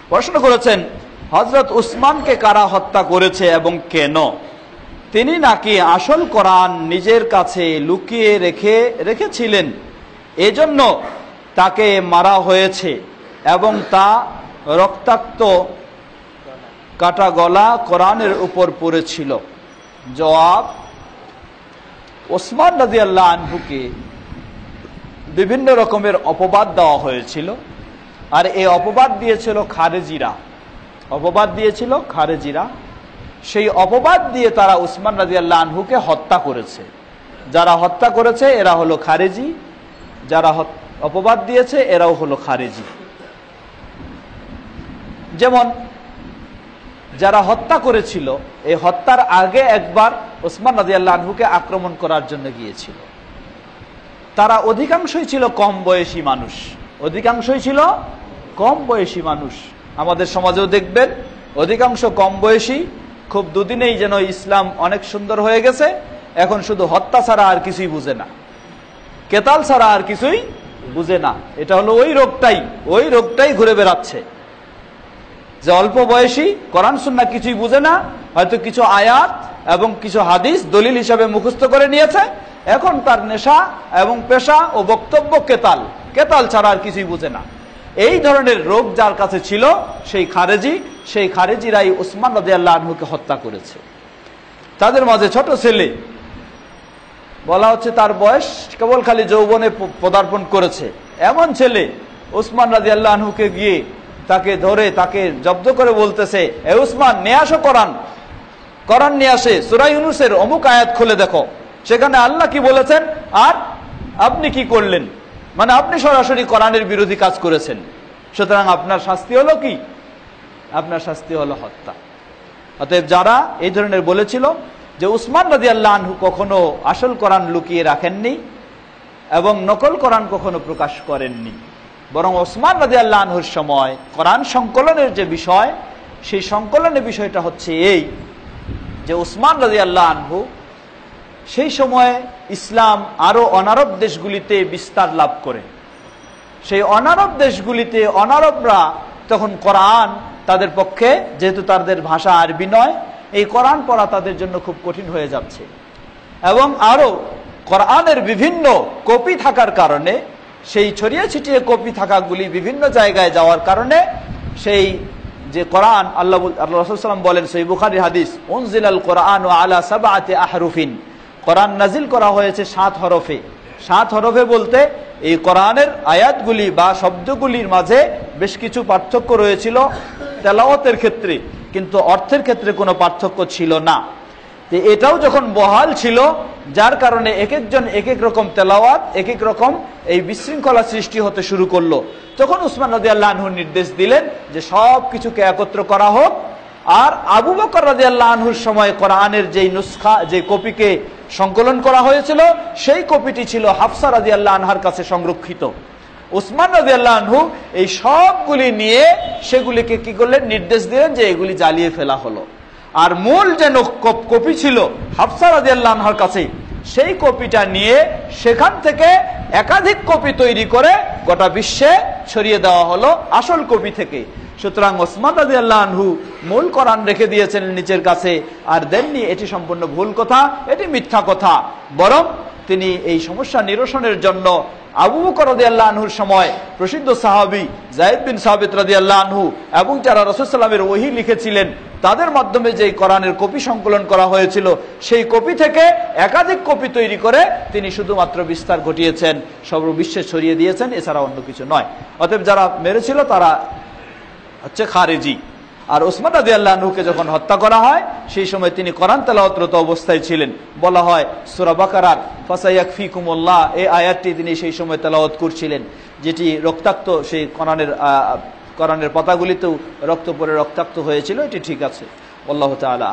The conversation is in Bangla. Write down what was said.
প্রশ্ন করেছেন হযরত উসমানকে কারা হত্যা করেছে এবং কেন? তিনি নাকি আসল কোরআন নিজের কাছে লুকিয়ে রেখেছিলেন, এজন্য তাকে মারা হয়েছে এবং তা রক্তাক্ত কাটা গলা কোরআনের উপর পড়েছিল। জবাব: ওসমান রাদিয়াল্লাহু আনহুকে বিভিন্ন রকমের অপবাদ দেওয়া হয়েছিল, আর এই অপবাদ দিয়েছিল খারেজিরা। সেই অপবাদ দিয়ে তারা উসমান রাদিয়াল্লাহু আনহুকে হত্যা করেছে। যারা হত্যা করেছে এরা হলো খারেজি, যারা অপবাদ দিয়েছে এরাও হলো খারেজি। যেমন যারা হত্যা করেছিল, এই হত্যার আগে একবার উসমান রাদিয়াল্লাহু আনহুকে আক্রমণ করার জন্য গিয়েছিল। তারা অধিকাংশই ছিল কম বয়সী মানুষ। আমাদের সমাজেও দেখবেন অধিকাংশ কম বয়সী, খুব দুদিনেই যেন ইসলাম অনেক সুন্দর হয়ে গেছে, এখন শুধু হত্যা ছাড়া আর কিছুই বুঝে না, কেতাল ছাড়া আর কিছুই বুঝে না। এটা হলো ওই রোগটাই ঘুরে বেড়াচ্ছে, যে অল্প বয়সী কোরআন সুন্নাহ কিছুই বুঝে না, হয়তো কিছু আয়াত এবং কিছু হাদিস দলিল হিসাবে মুখস্থ করে নিয়েছে, এখন তার নেশা এবং পেশা ও বক্তব্য কেতাল ছাড়া আর কিছুই বুঝে না। এই ধরনের রোগ যার কাছে ছিল সেই খারেজিরাই উসমান রাদিয়াল্লাহু আনহুকে হত্যা করেছে। তাদের মাঝে ছোট ছেলে, বলা হচ্ছে তার বয়স কেবল খালি যৌবনে পদার্পণ করেছে, এমন ছেলে উসমান রাদিয়াল্লাহু আনহুকে গিয়ে তাকে ধরে তাকে জব্দ করে বলতেছে, এ উসমান, নিয়ে আসো কোরআন নিয়ে আসে, সূরা ইউনূসের অমুক আয়াত খুলে দেখো, সেখানে আল্লাহ কি বলেছেন আর আপনি কি করলেন, মানে আপনি সরাসরি কোরআনের বিরোধী কাজ করেছেন, সুতরাং আপনার শাস্তি হলো কি? আপনার শাস্তি হলো হত্যা। অতএব যারা এই ধরনের বলেছিল যে উসমান রাদিয়াল্লাহু আনহু কখনো আসল কোরআন লুকিয়ে রাখেননি এবং নকল কোরআন কখনো প্রকাশ করেননি, বরং ওসমান রাদিয়াল্লাহু আনহুর সময় কোরআন সংকলনের যে বিষয়, সেই সংকলনের বিষয়টা হচ্ছে এই যে উসমান রাদিয়াল্লাহু আনহু সেই সময়ে ইসলাম আরো অনারব দেশগুলিতে বিস্তার লাভ করে। সেই অনারব দেশগুলিতে অনারবরা তখন কোরআন তাদের পক্ষে, যেহেতু তাদের ভাষা আরবি নয়, এই কোরআন পড়া তাদের জন্য খুব কঠিন হয়ে যাচ্ছে, এবং আরো কোরআনের বিভিন্ন কপি থাকার কারণে, সেই ছড়িয়ে ছিটিয়ে কপি থাকাগুলি বিভিন্ন জায়গায় যাওয়ার কারণে সেই যে কোরআন আল্লাহ রাসূল সাল্লাল্লাহু আলাইহি ওয়াসাল্লাম বলেন, সহিহ বুখারীর হাদিস, উনজিলাল কোরআনু আলা সাবআতি আহরুফিন, কোরআন নাজিল করা হয়েছে 7 হরফে। 7 হরফে বলতে এই কোরআনের আয়াতগুলি বা শব্দগুলির মাঝে বেশ কিছু পার্থক্য রয়েছিল তেলাওয়াতের ক্ষেত্রে, কিন্তু অর্থের ক্ষেত্রে কোনো পার্থক্য ছিল না। তো এটাও যখন বহাল ছিল, যার কারণে এক একজন এক এক রকম তেলাওয়াত, এক এক রকম এই বিশৃঙ্খলা সৃষ্টি হতে শুরু করলো, তখন উসমান রাদিয়াল্লাহু আনহু নির্দেশ দিলেন যে সব কিছুকে একত্র করা হোক। আর আবু বকর রাদিয়াল্লাহু আনহুর সময় কোরআনের যেই নুসখা, যে কপিকে সংকলন করা হয়েছিল, সেই কপিটি ছিল হাফসা রাদিয়াল্লাহু আনহার কাছে সংরক্ষিত। উসমান রাদিয়াল্লাহু আনহু এই সবগুলি নিয়ে সেগুলিকে কি করলেন, নির্দেশ দিলেন যে এগুলি জ্বালিয়ে ফেলা হলো। আর মূল যে কপি ছিল হাফসা রাদিয়াল্লাহু আনহার কাছে, সেই কপিটা নিয়ে সেখান থেকে একাধিক কপি তৈরি করে গোটা বিশ্বে ছড়িয়ে দেওয়া হলো আসল কপি থেকে। সুতরাং ওসমান রাদিয়াল্লাহু আনহু মূল কোরআন রেখে দিয়েছেন নিচের কাছে আর দেননি, এটি সম্পূর্ণ ভুল কথা, এটি মিথ্যা কথা। বরং তিনি এই সমস্যা নিরসনের জন্য আবু বকর রাদিয়াল্লাহু আনহুর সময় প্রসিদ্ধ সাহাবী যায়েদ বিন সাবিত রাদিয়াল্লাহু আনহু এবং যারা রাসূল সাল্লাল্লাহু আলাইহি ওয়াসাল্লামের ওহী লিখেছিলেন, তাদের মাধ্যমে যে কোরআনের কপি সংকলন করা হয়েছিল, সেই কপি থেকে একাধিক কপি তৈরি করে তিনি শুধুমাত্র বিস্তার ঘটিয়েছেন, সর্ববিশ্বে ছড়িয়ে দিয়েছেন, এছাড়া অন্য কিছু নয়। অতএব যারা মেরেছিল তারা হচ্ছে খারেজি। আর উসমান রাদিয়াল্লাহু আনহুকে যখন হত্যা করা হয়, সেই সময় তিনি কোরআন তেলাওয়াতরত অবস্থায় ছিলেন। বলা হয় সূরা বাকারার ফাসায়াকফিকুমুল্লাহ, এই আয়াতটি তিনি সেই সময় তেলাওয়াত করছিলেন, যেটি রক্তাক্ত, সেই কোরআনের পাতাগুলিতেও রক্ত পড়ে রক্তাক্ত হয়েছিল, এটি ঠিক আছে। আল্লাহু তাআলা।